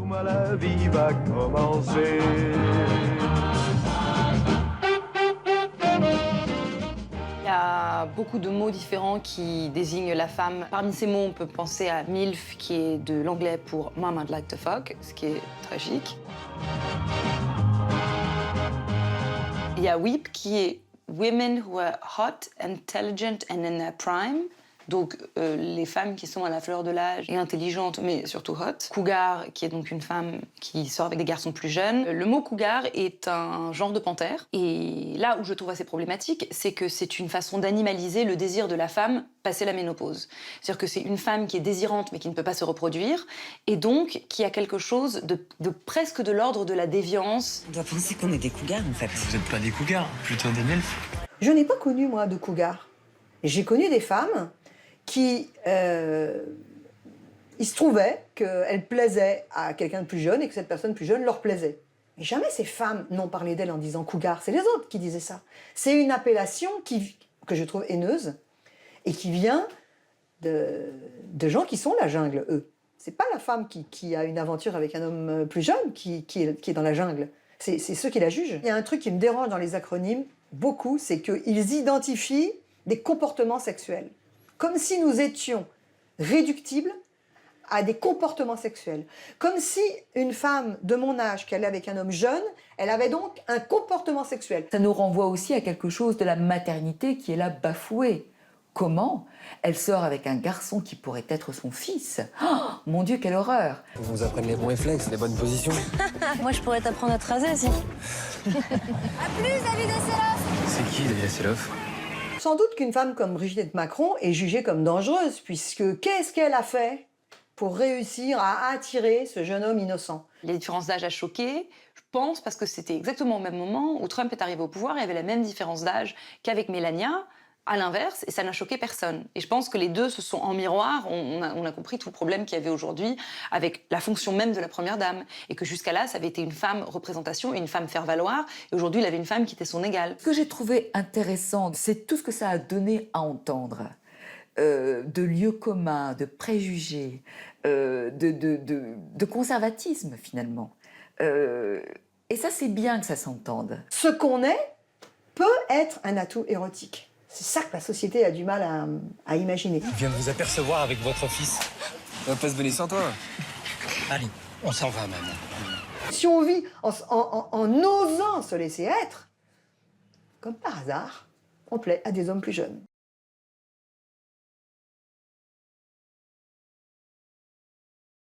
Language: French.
moi la vie va commencer. Il y a beaucoup de mots différents qui désignent la femme. Parmi ces mots, on peut penser à MILF, qui est de l'anglais pour Mom I'd like to fuck, ce qui est tragique. Il y a WEEP, qui est Women who are hot, intelligent and in their prime. Donc les femmes qui sont à la fleur de l'âge et intelligentes, mais surtout hot. Cougar, qui est donc une femme qui sort avec des garçons plus jeunes. Le mot cougar est un genre de panthère. Et là où je trouve assez problématique, c'est que c'est une façon d'animaliser le désir de la femme passé la ménopause. C'est-à-dire que c'est une femme qui est désirante mais qui ne peut pas se reproduire, et donc qui a quelque chose de presque de l'ordre de la déviance. On doit penser qu'on est des cougars, en fait. Vous n'êtes pas des cougars, plutôt des milfs. Je n'ai pas connu, moi, de cougar. J'ai connu des femmes qui, il se trouvait qu'elles plaisaient à quelqu'un de plus jeune et que cette personne plus jeune leur plaisait. Mais jamais ces femmes n'ont parlé d'elles en disant cougar. C'est les autres qui disaient ça. C'est une appellation que je trouve haineuse et qui vient de gens qui sont la jungle, eux. C'est pas la femme qui a une aventure avec un homme plus jeune qui est dans la jungle. C'est ceux qui la jugent. Il y a un truc qui me dérange dans les acronymes, beaucoup, c'est qu'ils identifient des comportements sexuels. Comme si nous étions réductibles à des comportements sexuels. Comme si une femme de mon âge qui allait avec un homme jeune, elle avait donc un comportement sexuel. Ça nous renvoie aussi à quelque chose de la maternité qui est là bafouée. Comment elle sort avec un garçon qui pourrait être son fils? Oh, mon Dieu, quelle horreur! Vous vous apprenez les bons réflexes, les bonnes positions. Moi, je pourrais t'apprendre à te raser aussi. A plus, David Hasselhoff. C'est qui, David Hasselhoff? Sans doute qu'une femme comme Brigitte Macron est jugée comme dangereuse, puisque qu'est-ce qu'elle a fait pour réussir à attirer ce jeune homme innocent? Les différences d'âge a choqué, je pense, parce que c'était exactement au même moment où Trump est arrivé au pouvoir, il y avait la même différence d'âge qu'avec Melania, à l'inverse, et ça n'a choqué personne. Et je pense que les deux se sont en miroir, on a compris tout le problème qu'il y avait aujourd'hui avec la fonction même de la première dame, et que jusqu'à là, ça avait été une femme représentation et une femme faire valoir, et aujourd'hui, il avait une femme qui était son égale. Ce que j'ai trouvé intéressant, c'est tout ce que ça a donné à entendre. De lieux communs, de préjugés, de conservatisme, finalement. Et ça, c'est bien que ça s'entende. Ce qu'on est peut être un atout érotique. C'est ça que la société a du mal à imaginer. Je viens de vous apercevoir avec votre fils. On va pas se donner sans toi. Allez, on s'en va, maman. Si on vit en osant se laisser être, comme par hasard, on plaît à des hommes plus jeunes.